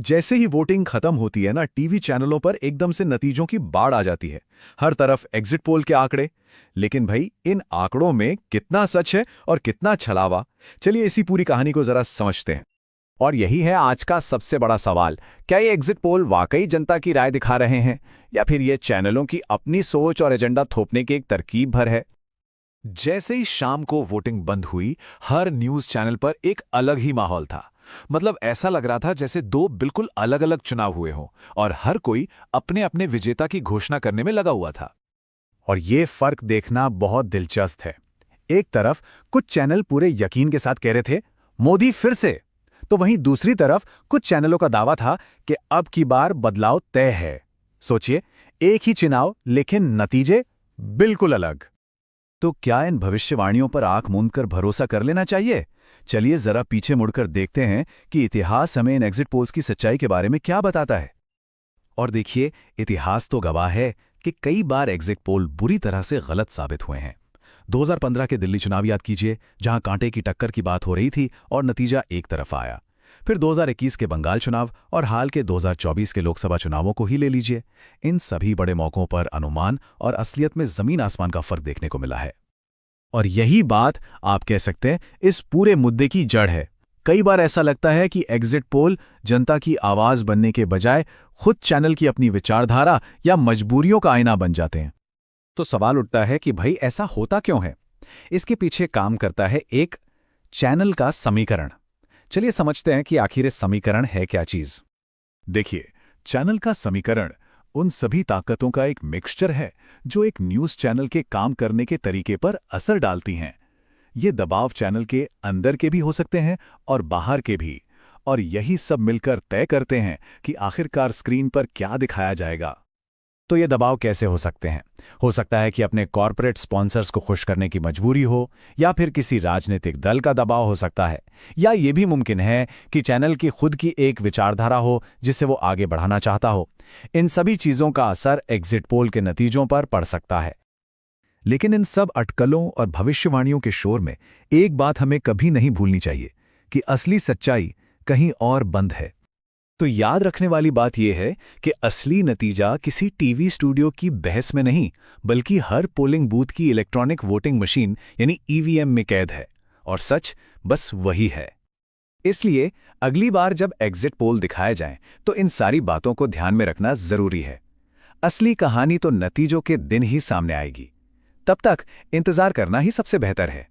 जैसे ही वोटिंग खत्म होती है ना, टीवी चैनलों पर एकदम से नतीजों की बाढ़ आ जाती है। हर तरफ एग्जिट पोल के आंकड़े। लेकिन भाई, इन आंकड़ों में कितना सच है और कितना छलावा? चलिए इसी पूरी कहानी को जरा समझते हैं। और यही है आज का सबसे बड़ा सवाल। क्या ये एग्जिट पोल वाकई जनता की राय दिखा रहे हैं, या फिर ये चैनलों की अपनी सोच और एजेंडा थोपने की एक तरकीब भर है? जैसे ही शाम को वोटिंग बंद हुई, हर न्यूज चैनल पर एक अलग ही माहौल था। मतलब ऐसा लग रहा था जैसे दो बिल्कुल अलग अलग चुनाव हुए हों, और हर कोई अपने अपने विजेता की घोषणा करने में लगा हुआ था। और ये फर्क देखना बहुत दिलचस्प है। एक तरफ कुछ चैनल पूरे यकीन के साथ कह रहे थे मोदी फिर से, तो वहीं दूसरी तरफ कुछ चैनलों का दावा था कि अब की बार बदलाव तय है। सोचिए, एक ही चुनाव लेकिन नतीजे बिल्कुल अलग। तो क्या इन भविष्यवाणियों पर आंख मूंद कर भरोसा कर लेना चाहिए? चलिए जरा पीछे मुड़कर देखते हैं कि इतिहास हमें इन एग्जिट पोल्स की सच्चाई के बारे में क्या बताता है। और देखिए, इतिहास तो गवाह है कि कई बार एग्जिट पोल बुरी तरह से गलत साबित हुए हैं। 2015 के दिल्ली चुनाव याद कीजिए, जहां कांटे की टक्कर की बात हो रही थी और नतीजा एक तरफ आया। फिर 2021 के बंगाल चुनाव और हाल के 2024 के लोकसभा चुनावों को ही ले लीजिए। इन सभी बड़े मौकों पर अनुमान और असलियत में जमीन आसमान का फर्क देखने को मिला है। और यही बात, आप कह सकते हैं, इस पूरे मुद्दे की जड़ है। कई बार ऐसा लगता है कि एग्जिट पोल जनता की आवाज बनने के बजाय खुद चैनल की अपनी विचारधारा या मजबूरियों का आईना बन जाते हैं। तो सवाल उठता है कि भाई ऐसा होता क्यों है? इसके पीछे काम करता है एक चैनल का समीकरण। चलिए समझते हैं कि आखिर इस समीकरण है क्या चीज। देखिए, चैनल का समीकरण उन सभी ताकतों का एक मिक्सचर है जो एक न्यूज चैनल के काम करने के तरीके पर असर डालती हैं। ये दबाव चैनल के अंदर के भी हो सकते हैं और बाहर के भी, और यही सब मिलकर तय करते हैं कि आखिरकार स्क्रीन पर क्या दिखाया जाएगा। तो ये दबाव कैसे हो सकते हैं? हो सकता है कि अपने कॉरपोरेट स्पॉन्सर्स को खुश करने की मजबूरी हो, या फिर किसी राजनीतिक दल का दबाव हो सकता है, या ये भी मुमकिन है कि चैनल की खुद की एक विचारधारा हो जिसे वो आगे बढ़ाना चाहता हो। इन सभी चीज़ों का असर एग्जिट पोल के नतीजों पर पड़ सकता है। लेकिन इन सब अटकलों और भविष्यवाणियों के शोर में एक बात हमें कभी नहीं भूलनी चाहिए कि असली सच्चाई कहीं और बंद है। तो याद रखने वाली बात यह है कि असली नतीजा किसी टीवी स्टूडियो की बहस में नहीं, बल्कि हर पोलिंग बूथ की इलेक्ट्रॉनिक वोटिंग मशीन यानी ईवीएम में कैद है। और सच बस वही है। इसलिए अगली बार जब एग्जिट पोल दिखाए जाएं, तो इन सारी बातों को ध्यान में रखना जरूरी है। असली कहानी तो नतीजों के दिन ही सामने आएगी। तब तक इंतजार करना ही सबसे बेहतर है।